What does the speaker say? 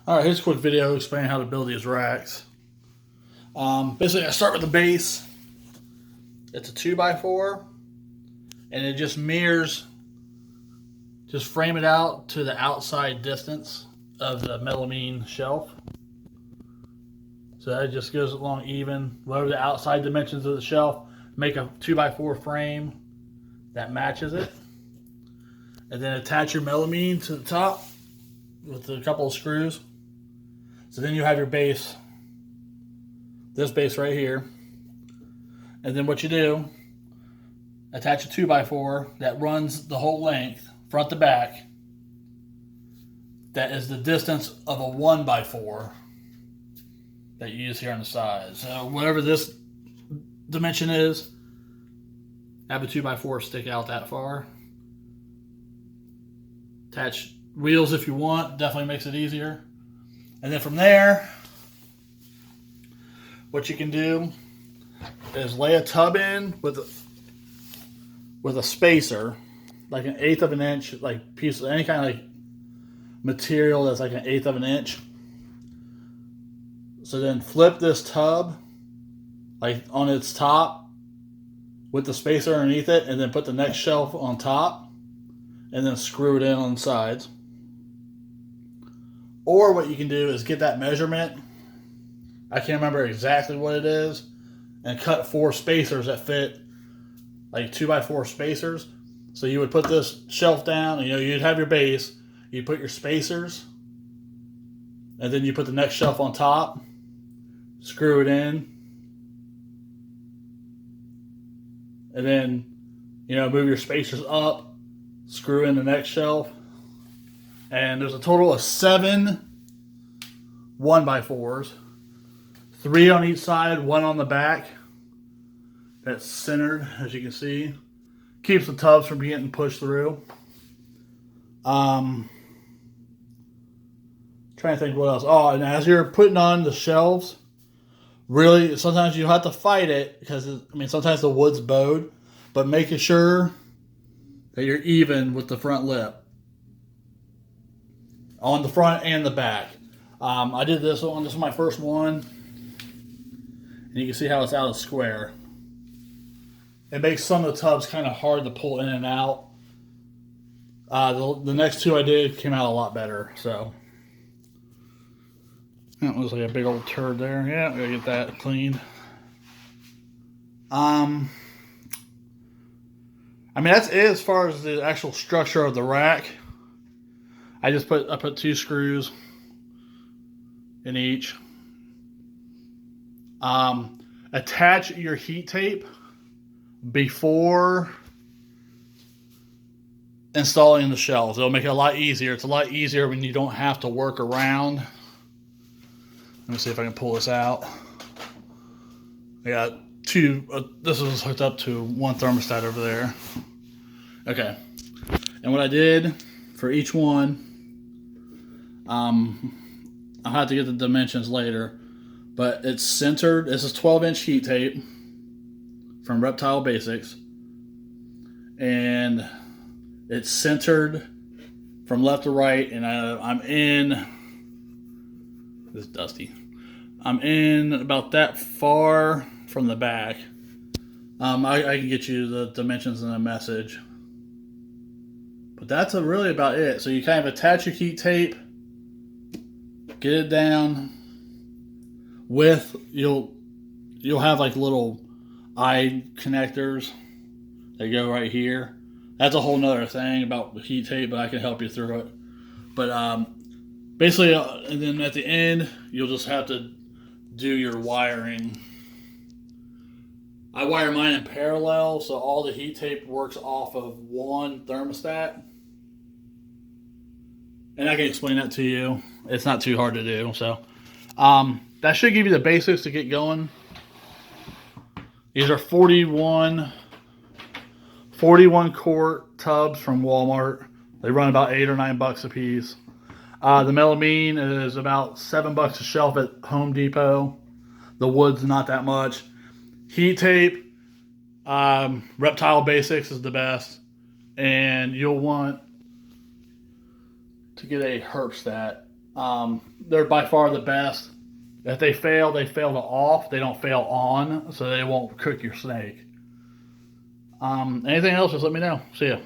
All right, here's a quick video explaining how to build these racks. Basically, I start with the base. It's a 2x4, and it just mirrors, just frame it out to the outside distance of the melamine shelf. So that just goes along even, whatever the outside dimensions of the shelf, make a 2x4 frame that matches it. And then attach your melamine to the top with a couple of screws. So then you have your base, this base right here. And then what you do, attach a 2x4 that runs the whole length, front to back. That is the distance of a 1x4 that you use here on the side. So whatever this dimension is, have a 2x4 stick out that far. Attach wheels if you want, definitely makes it easier. And then from there, what you can do is lay a tub in with a spacer, like 1/8 of an inch, like piece of any kind of like material that's like 1/8 of an inch. So then flip this tub like on its top with the spacer underneath it, and then put the next shelf on top, and then screw it in on the sides. Or what you can do is get that measurement, I can't remember exactly what it is, and cut 4 spacers that fit, like 2x4 spacers. So you would put this shelf down, and you'd have your base, you'd put your spacers, and then you put the next shelf on top, screw it in, and then move your spacers up, screw in the next shelf. And there's a total of 7 1x4s, 3 on each side, 1 on the back. That's centered, as you can see. Keeps the tubs from getting pushed through. Trying to think what else. Oh, and as you're putting on the shelves, really, sometimes you have to fight it because, sometimes the wood's bowed, but making sure that you're even with the front lip on the front and the back. I did this one. This is my first one, and you can see how it's out of square. It makes some of the tubs kind of hard to pull in and out. The next 2 I did came out a lot better. So that was like a big old turd there. Yeah, we gotta get that cleaned. That's it as far as the actual structure of the rack. I put 2 screws in each. Attach your heat tape before installing the shelves. It'll make it a lot easier. It's a lot easier when you don't have to work around. Let me see if I can pull this out. I got 2. This is hooked up to 1 thermostat over there. Okay. And what I did for each one, I'll have to get the dimensions later, but it's centered. This is 12-inch heat tape from Reptile Basics, and it's centered from left to right, and I'm in, this is dusty, I'm in about that far from the back. I can get you the dimensions in a message, but that's really about it. So you kind of attach your heat tape, get it down with, you'll have like little eye connectors that go right here. That's a whole nother thing about the heat tape, but I can help you through it. But basically, and then at the end, you'll just have to do your wiring. I wire mine in parallel, so all the heat tape works off of 1 thermostat. And I can explain that to you. It's not too hard to do. So that should give you the basics to get going. These are 41 quart tubs from Walmart. They run about $8 or $9 a piece. The melamine is about $7 a shelf at Home Depot. The wood's not that much. Heat tape, Reptile Basics is the best. And you'll want to get a Herpstat They're by far the best. If they fail to off. They don't fail on, so they won't cook your snake. Anything else, just let me know. See ya.